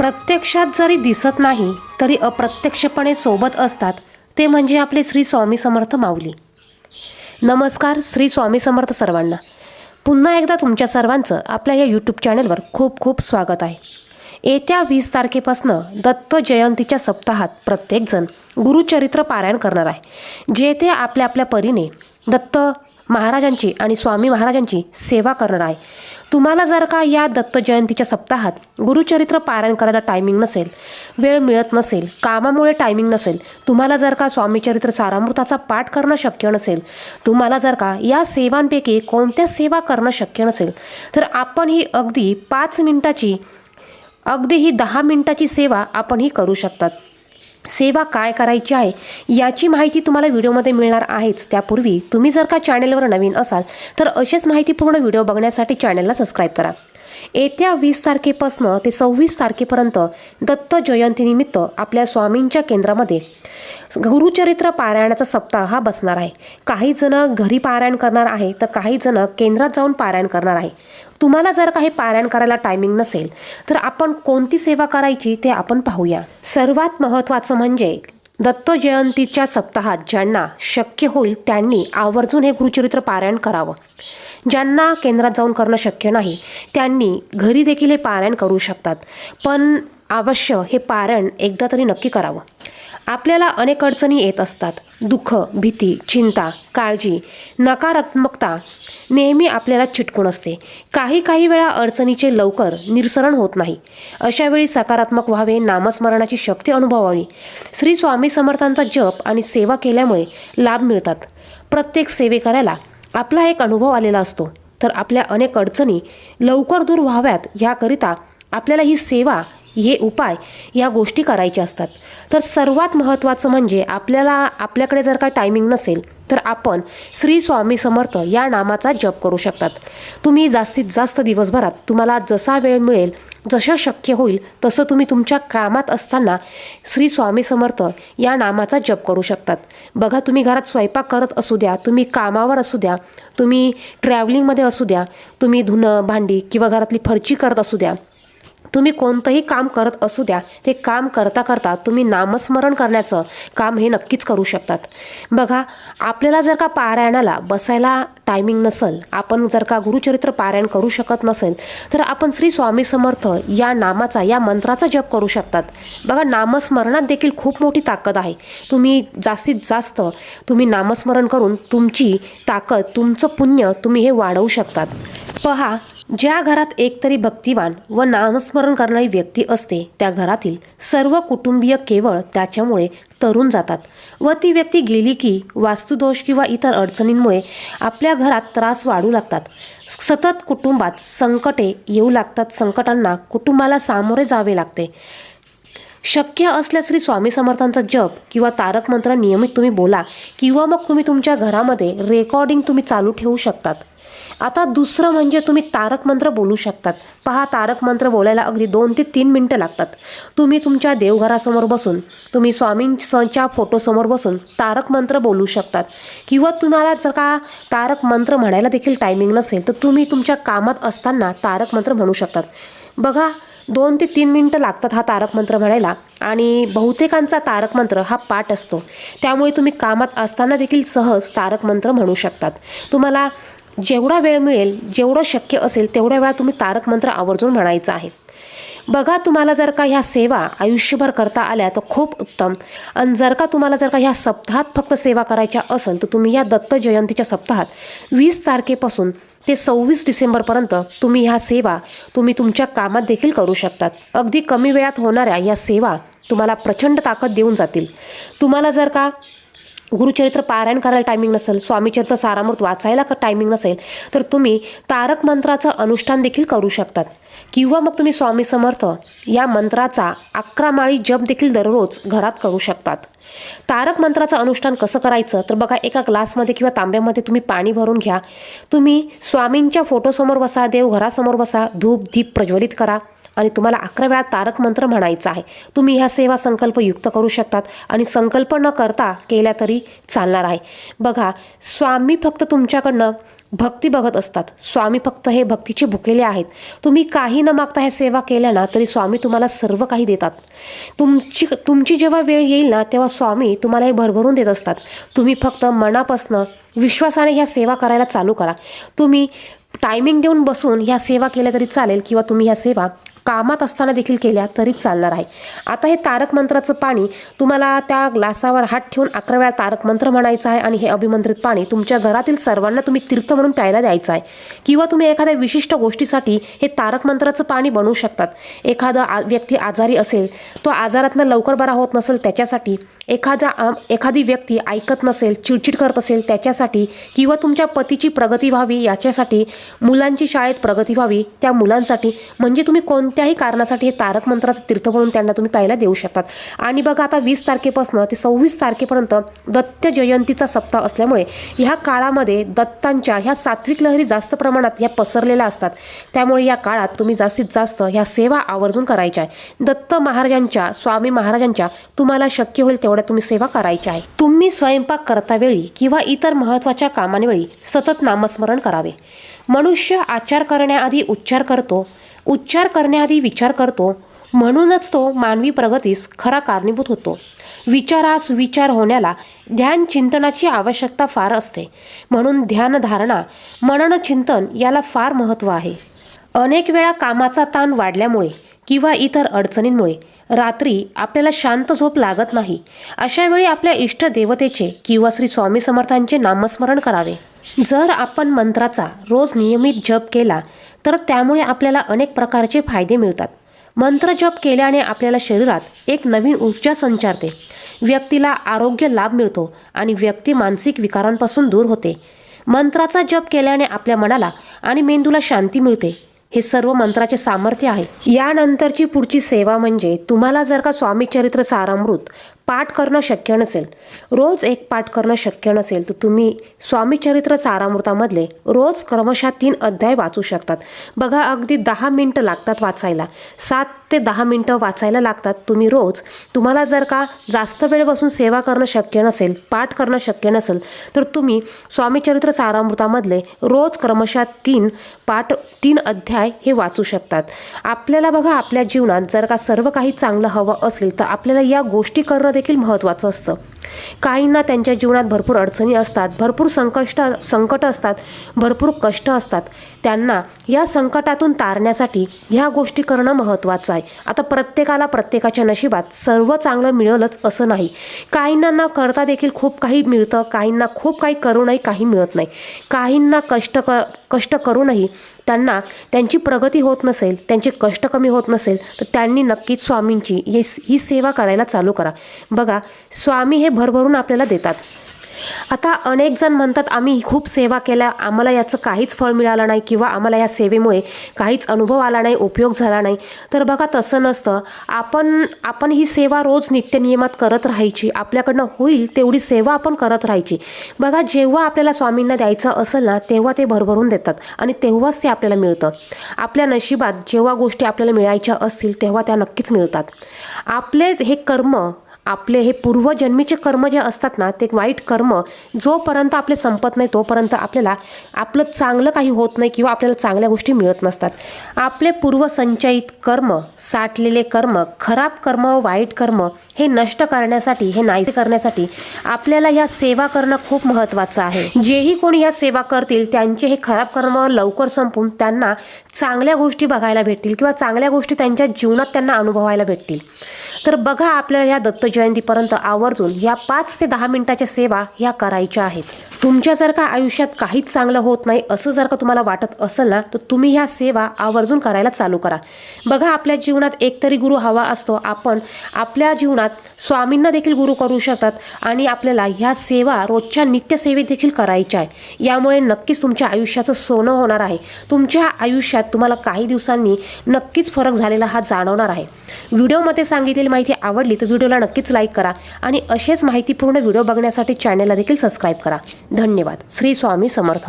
प्रत्यक्षात जरी दिसत नाही तरी अप्रत्यक्षपणे सोबत असतात ते म्हणजे आपले श्री स्वामी समर्थ माऊली. नमस्कार श्री स्वामी समर्थ सर्वांना. पुन्हा एकदा तुमच्या सर्वांचं आपल्या या यूट्यूब चॅनलवर खूप खूप स्वागत आहे. येत्या 20 तारखेपासून दत्त जयंतीच्या सप्ताहात प्रत्येकजण गुरुचरित्र पारायण करणार आहे, जे ते आपल्या आपल्या परीने दत्त महाराजांची आणि स्वामी महाराजांची सेवा करणार आहे. तुम्हाला जर का या दत्त जयंतीच्या सप्ताहात गुरुचरित्र पारायण करायला टायमिंग नसेल, वेळ मिळत नसेल, कामामुळे टायमिंग नसेल, तुम्हाला जर का स्वामीचरित्र सारामृताचा पाठ करणं शक्य नसेल, तुम्हाला जर का या सेवांपैकी कोणत्या सेवा करणं शक्य नसेल, तर आपण ही अगदी 5 मिनिटाची अगदी ही 10 मिनिटाची सेवा आपण ही करू शकतात. सेवा काय करायची आहे याची माहिती तुम्हाला व्हिडिओमध्ये मिळणार आहेच. त्यापूर्वी तुम्ही जर का चॅनलवर नवीन असाल तर असेच माहितीपूर्ण व्हिडिओ बघण्यासाठी चॅनलला सबस्क्राईब करा. येत्या 20 तारखेपासून ते 26 तारखेपर्यंत दत्त जयंतीनिमित्त आपल्या स्वामींच्या केंद्रामध्ये गुरुचरित्र पारायणाचा सप्ताह हा बसणार आहे. काही जण घरी पारायण करणार आहे तर काही जण केंद्रात जाऊन पारायण करणार आहे. तुम्हाला जर काही पारायण करायला टायमिंग नसेल तर आपण कोणती सेवा करायची ते आपण पाहूया. सर्वात महत्त्वाचं म्हणजे दत्त जयंतीच्या सप्ताहात ज्यांना शक्य होईल त्यांनी आवर्जून हे गुरुचरित्र पारायण करावं. ज्यांना केंद्रात जाऊन करणं शक्य नाही त्यांनी घरी देखील हे पारायण करू शकतात, पण अवश्य हे पारायण एकदा तरी नक्की करावं. आपल्याला अनेक अडचणी येत असतात. दुःख, भीती, चिंता, काळजी, नकारात्मकता नेहमी आपल्याला चिटकून असते. काही वेळा अडचणीचे लवकर निरसरण होत नाही. अशा वेळी सकारात्मक व्हावे, नामस्मरणाची शक्ती अनुभवावी. श्री स्वामी समर्थांचा जप आणि सेवा केल्यामुळे लाभ मिळतात. प्रत्येक सेवेकऱ्याला आपला एक अनुभव आलेला असतो, तर आपल्या अनेक अडचणी लवकर दूर व्हाव्यात याकरिता आपल्याला ही सेवा, हे उपाय, या गोष्टी करायच्या असतात. तर सर्वात महत्त्वाचं म्हणजे आपल्याकडे जर का टायमिंग नसेल तर आपण श्री स्वामी समर्थ या नामाचा जप करू शकतात. तुम्ही जास्तीत जास्त दिवसभरात तुम्हाला जसा वेळ मिळेल, जसं शक्य होईल तसं तुम्ही तुमच्या कामात असताना श्री स्वामी समर्थ या नामाचा जप करू शकतात. बघा, तुम्ही घरात स्वयंपाक करत असू द्या, तुम्ही कामावर असू द्या, तुम्ही ट्रॅव्हलिंगमध्ये असू द्या, तुम्ही धुणं भांडी किंवा घरातली फरची करत असू द्या, तुम्ही कोणतंही काम करत असू द्या, ते काम करता करता तुम्ही नामस्मरण करण्याचं काम हे नक्कीच करू शकतात. बघा, आपल्याला जर का पारायणाला बसायला टायमिंग नसेल, आपण जर का गुरुचरित्र पारायण करू शकत नसेल, तर आपण श्री स्वामी समर्थ या नामाचा, या मंत्राचा जप करू शकतात. बघा, नामस्मरणात देखील खूप मोठी ताकद आहे. तुम्ही जास्तीत जास्त तुम्ही नामस्मरण करून तुमची ताकद, तुमचं पुण्य तुम्ही हे वाढवू शकतात. पहा, ज्या घरात एकतरी भक्तिवान व नामस्मरण करणारी व्यक्ती असते त्या घरातील सर्व कुटुंबीय केवळ त्याच्यामुळे तरून जातात व ती व्यक्ती गेली की वास्तुदोष किंवा इतर अडचणींमुळे आपल्या घरात त्रास वाढू लागतात. सतत कुटुंबात संकटे येऊ लागतात. संकटांना कुटुंबाला सामोरे जावे लागते. शक्य असल्यास श्री स्वामी समर्थांचा जप किंवा तारक मंत्र नियमित तुम्ही बोला किंवा मग तुम्ही तुमच्या घरामध्ये रेकॉर्डिंग तुम्ही चालू ठेवू शकतात. आता दुसरं म्हणजे तुम्ही तारक मंत्र बोलू शकतात. पहा, तारक मंत्र बोलायला अगदी 2 ते 3 मिनटं लागतात. तुम्ही तुमच्या देवघरासमोर बसून, तुम्ही स्वामींच्या फोटोसमोर बसून तारक मंत्र बोलू शकतात. किंवा तुम्हाला जर का तारक मंत्र म्हणायला देखील टायमिंग नसेल तर तुम्ही तुमच्या कामात असताना तारक मंत्र म्हणू शकतात. बघा, 2 ते 3 मिनटं लागतात हा तारक मंत्र म्हणायला, आणि बहुतेकांचा तारक मंत्र हा पाठ असतो. त्यामुळे तुम्ही कामात असताना देखील सहज तारक मंत्र म्हणू शकतात. तुम्हाला जेवढा वेळ मिळेल, जेवढं शक्य असेल तेवढ्या वेळा तुम्ही तारक मंत्र आवर्जून म्हणायचं आहे. बघा, तुम्हाला जर का ह्या सेवा आयुष्यभर करता आल्या तर खूप उत्तम. आणि जर का तुम्हाला ह्या सप्ताहात फक्त सेवा करायच्या असेल तर तुम्ही या दत्त जयंतीच्या सप्ताहात 20 तारखेपासून ते 26 डिसेंबरपर्यंत तुम्ही ह्या सेवा तुम्ही तुमच्या कामात देखील करू शकतात. अगदी कमी वेळात होणाऱ्या या सेवा तुम्हाला प्रचंड ताकद देऊन जातील. तुम्हाला जर का गुरुचरित्र पारायण करायला टायमिंग नसेल, स्वामीचरित्र सारामृत वाचायला टायमिंग नसेल, तर तुम्ही तारक मंत्राचं अनुष्ठान देखील करू शकतात. किंवा मग तुम्ही स्वामी समर्थ या मंत्राचा 11 माळी जप देखील दररोज घरात करू शकतात. तारक मंत्राचं अनुष्ठान कसं करायचं तर बघा, एका ग्लासमध्ये किंवा तांब्यामध्ये तुम्ही पाणी भरून घ्या. तुम्ही स्वामींच्या फोटोसमोर बसा, देवघरासमोर बसा, धूप दीप प्रज्वलित करा आणि तुम्हाला 11 वेळा तारक मंत्र म्हणायचा आहे. तुम्ही ह्या सेवा संकल्पयुक्त करू शकतात आणि संकल्प न करता केल्या तरी चालणार आहे. बघा, स्वामी फक्त तुमच्याकडनं भक्ती बघत असतात. स्वामी फक्त हे भक्तीचे भुकेले आहेत. तुम्ही काही न मागता हे सेवा केल्या ना तरी स्वामी तुम्हाला सर्व काही देतात. तुमची जेव्हा वेळ येईल ना तेव्हा स्वामी तुम्हाला हे भरभरून देत असतात. तुम्ही फक्त मनापासनं विश्वासाने ह्या सेवा करायला चालू करा. तुम्ही टायमिंग देऊन बसून ह्या सेवा केल्या तरी चालेल किंवा तुम्ही ह्या सेवा कामात असताना देखील केल्या तरी चालणार आहे. आता हे तारक मंत्राचं पाणी तुम्हाला त्या ग्लासावर हात ठेवून 11 वेळा तारक मंत्र म्हणायचं आहे आणि हे अभिमंत्रित पाणी तुमच्या घरातील सर्वांना तुम्ही तीर्थ म्हणून प्यायला द्यायचं आहे. किंवा तुम्ही एखाद्या विशिष्ट गोष्टीसाठी हे तारक मंत्राचं पाणी बनवू शकतात. एखादा व्यक्ती आजारी असेल, तो आजारातनं लवकर बरा होत नसेल त्याच्यासाठी, एखादी व्यक्ती ऐकत नसेल, चिडचिड करत असेल त्याच्यासाठी, किंवा तुमच्या पतीची प्रगती व्हावी याच्यासाठी, मुलांची शाळेत प्रगती व्हावी त्या मुलांसाठी, म्हणजे तुम्ही कोणत्याही कारणासाठी हे तारक मंत्राचं तीर्थ म्हणून त्यांना तुम्ही प्यायला देऊ शकतात. आणि बघा आता 20 तारखेपासून ते 26 तारखेपर्यंत दत्त जयंतीचा सप्ताह असल्यामुळे ह्या काळामध्ये दत्तांच्या ह्या सात्विक लहरी जास्त प्रमाणात ह्या पसरलेल्या असतात. त्यामुळे या काळात तुम्ही जास्तीत जास्त ह्या सेवा आवर्जून करायच्या आहे. दत्त महाराजांच्या, स्वामी महाराजांच्या तुम्हाला शक्य होईल तेवढ्या तुम्ही सेवा करायची आहे. तुम्ही स्वयंपाक करतावेळी किंवा इतर महत्त्वाच्या कामांवेळी सतत नामस्मरण करावे. मनुष्य आचार करण्याआधी उच्चार करतो, उच्चार करण्याआधी विचार करतो, म्हणूनच तो मानवी प्रगतीस खरा कारणीभूत होतो. विचारास विचार होण्याला ध्यान चिंतनाची आवश्यकता फार असते. म्हणून ध्यानधारणा, मनन चिंतन याला फार महत्त्व आहे. अनेक वेळा कामाचा ताण वाढल्यामुळे किंवा इतर अडचणींमुळे रात्री आपल्याला शांत झोप लागत नाही. अशा वेळी आपल्या इष्ट देवतेचे किंवा श्री स्वामी समर्थांचे नामस्मरण करावे. जर आपण मंत्राचा रोज नियमित जप केला तर त्यामुळे आपल्याला अनेक प्रकारचे फायदे मिळतात. मंत्र जप केल्याने आपल्याला शरीरात एक नवीन ऊर्जा संचारते, व्यक्तीला आरोग्य लाभ मिळतो आणि व्यक्ती मानसिक विकारांपासून दूर होते. मंत्राचा जप केल्याने आपल्या मनाला आणि मेंदूला शांती मिळते. हे सर्व मंत्राचे सामर्थ्य आहे. यानंतरची पुढची सेवा म्हणजे तुम्हाला जर का स्वामी चरित्र सारामृत पाठ करणं शक्य नसेल, रोज एक पाठ करणं शक्य नसेल, तर तुम्ही स्वामी चरित्र सारामृतामधले रोज क्रमशः 3 अध्याय वाचू शकतात. बघा अगदी 10 मिनिटं लागतात वाचायला, 7 ते 10 मिनिटं वाचायला लागतात. तुम्ही रोज, तुम्हाला जर का जास्त वेळ बसून सेवा करणं शक्य नसेल, पाठ करणं शक्य नसेल, तर तुम्ही स्वामी चरित्र सारामृतामधले रोज क्रमशः 3 अध्याय हे वाचू शकतात. आपल्याला बघा आपल्या जीवनात जर का सर्व काही चांगलं हवं असेल तर आपल्याला या गोष्टी करणं देखील महत्त्वाचं असतं. काहींना त्यांच्या जीवनात भरपूर अडचणी असतात, भरपूर संकट असतात, भरपूर कष्ट असतात. त्यांना या संकटातून तारण्यासाठी ह्या गोष्टी करणं महत्त्वाचं आहे. आता प्रत्येकाला प्रत्येकाच्या नशिबात सर्व चांगलं मिळेलच असं नाही. काहींना न करता देखील खूप काही मिळतं, काहींना खूप काही करूनही काही मिळत नाही. काहींना कष्ट करूनही त्यांना त्यांची प्रगती होत नसेल, त्यांचे कष्ट कमी होत नसेल, तर त्यांनी नक्कीच स्वामींची ही सेवा करायला चालू करा. बघा स्वामी हे भरभरून आपल्याला देतात. आता अनेक जण म्हणतात आम्ही खूप सेवा केल्या, आम्हाला याचं काहीच फळ मिळालं नाही किंवा आम्हाला या सेवेमुळे काहीच अनुभव आला नाही, उपयोग झाला नाही. तर बघा तसं नसतं. आपण ही सेवा रोज नित्यनियमात करत राहायची. आपल्याकडनं होईल तेवढी सेवा आपण करत राहायची. बघा जेव्हा आपल्याला स्वामींना द्यायचं असेल ना तेव्हा ते भरभरून देतात आणि तेव्हाच ते आपल्याला मिळतं. आपल्या नशिबात जेव्हा गोष्टी आपल्याला मिळायच्या असतील तेव्हा त्या नक्कीच मिळतात. आपले हे कर्म, आपले हे पूर्वजन्मीचे कर्म जे असतात ना, ते वाईट कर्म जोपर्यंत आपले संपत नाही तोपर्यंत आपल्याला आपलं चांगलं काही होत नाही किंवा आपल्याला चांगल्या गोष्टी मिळत नसतात. आपले पूर्वसंचयित कर्म, साठलेले कर्म, खराब कर्म, वाईट कर्म हे नष्ट करण्यासाठी, हे नाहीसे करण्यासाठी आपल्याला या सेवा करणं खूप महत्त्वाचं आहे. जेही कोणी या सेवा करतील त्यांचे हे खराब कर्म लवकर संपून त्यांना चांगल्या गोष्टी बघायला भेटतील किंवा चांगल्या गोष्टी त्यांच्या जीवनात त्यांना अनुभवायला भेटतील. तर बघा आपल्याला या दत्त जयंतीपर्यंत आवर्जून या 5 ते 10 मिनिटाच्या सेवा ह्या करायच्या आहेत. तुमच्या जर का आयुष्यात काहीच चांगलं होत नाही असं जर का तुम्हाला वाटत असेल ना तर तुम्ही ह्या सेवा आवर्जून करायला चालू करा. बघा आपल्या जीवनात एकतरी गुरु हवा असतो. आपण आपल्या जीवनात स्वामींना देखील गुरु करू शकतात आणि आपल्याला ह्या सेवा रोजच्या नित्यसेवेत देखील करायच्या आहे. यामुळे नक्कीच तुमच्या आयुष्याचं सोनं होणार आहे. तुमच्या आयुष्यात तुम्हाला काही दिवसांनी नक्कीच फरक झालेला हा जाणवणार आहे. व्हिडिओमध्ये सांगितलेली माहिती आवडली तर व्हिडिओला नक्कीच लाईक करा आणि असेच माहितीपूर्ण व्हिडिओ बघण्यासाठी चॅनलला देखील सबस्क्राईब करा. धन्यवाद. श्री स्वामी समर्थ.